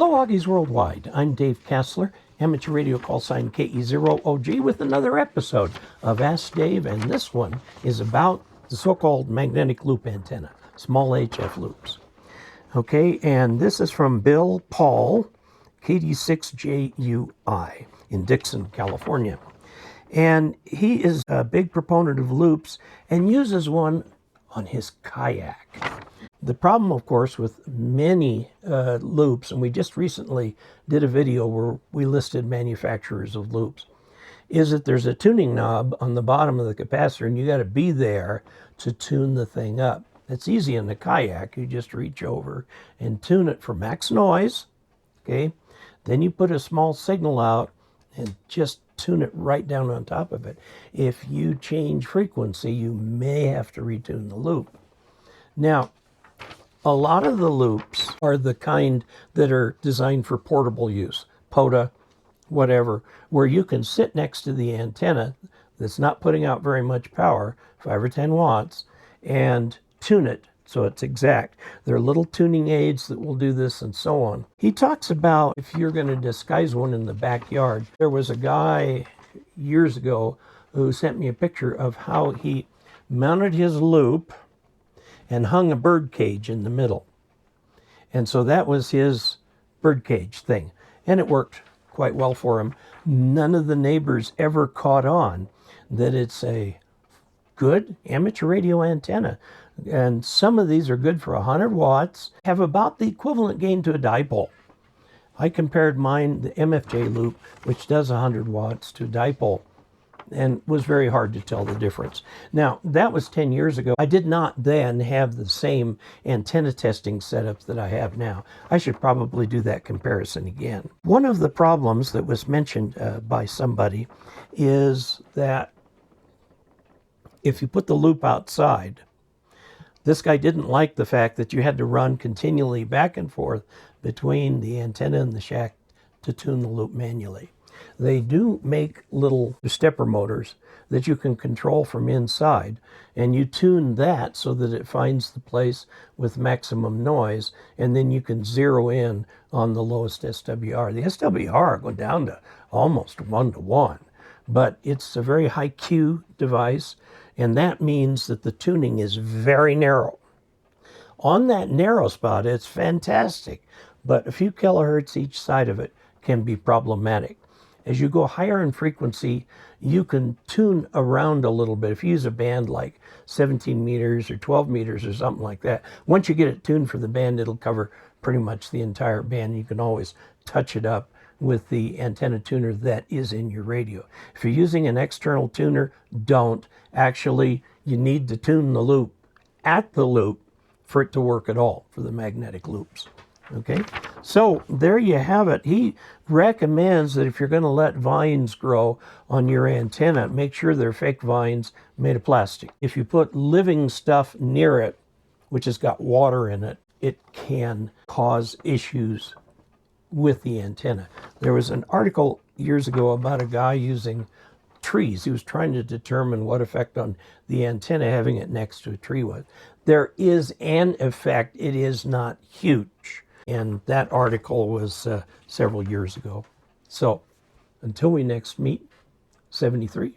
Hello, Augies Worldwide. I'm Dave Casler, amateur radio call sign KE0OG, with another episode of Ask Dave, and this one is about the so-called magnetic loop antenna, small HF loops. Okay, and this is from Bill Paul, KD6JUI in Dixon, California. And he is a big proponent of loops and uses one on his Kayak. The problem, of course, with many loops, and we just recently did a video where we listed manufacturers of loops, is that there's a tuning knob on the bottom of the capacitor, and you got to be there to tune the thing up. It's easy in the Kayak. You just reach over and tune it for max noise, okay? Then you put a small signal out and just tune it right down on top of it. If you change frequency, you may have to retune the loop. Now, a lot of the loops are the kind that are designed for portable use, POTA, whatever, where you can sit next to the antenna that's not putting out very much power, 5 or 10 watts, and tune it so it's exact. There are little tuning aids that will do this and so on. He talks about if you're going to disguise one in the backyard. There was a guy years ago who sent me a picture of how he mounted his loop and hung a bird cage in the middle. And so that was his bird cage thing. And it worked quite well for him. None of the neighbors ever caught on that it's a good amateur radio antenna. And some of these are good for 100 watts, have about the equivalent gain to a dipole. I compared mine, the MFJ loop, which does 100 watts, to a dipole, and was very hard to tell the difference. Now, that was 10 years ago. I did not then have the same antenna testing setup that I have now. I should probably do that comparison again. One of the problems that was mentioned by somebody is that if you put the loop outside, this guy didn't like the fact that you had to run continually back and forth between the antenna and the shack to tune the loop manually. They do make little stepper motors that you can control from inside, and you tune that so that it finds the place with maximum noise, and then you can zero in on the lowest SWR. The SWR go down to almost 1-to-1, but it's a very high Q device, and that means that the tuning is very narrow. On that narrow spot, it's fantastic, but a few kilohertz each side of it can be problematic. As you go higher in frequency, you can tune around a little bit. If you use a band like 17 meters or 12 meters or something like that, once you get it tuned for the band, it'll cover pretty much the entire band. You can always touch it up with the antenna tuner that is in your radio. If you're using an external tuner, don't. Actually, you need to tune the loop at the loop for it to work at all, for the magnetic loops. Okay, so there you have it. He recommends that if you're going to let vines grow on your antenna, make sure they're fake vines made of plastic. If you put living stuff near it, which has got water in it, it can cause issues with the antenna. There was an article years ago about a guy using trees. He was trying to determine what effect on the antenna having it next to a tree was. There is an effect. It is not huge. And that article was several years ago. So until we next meet, 73.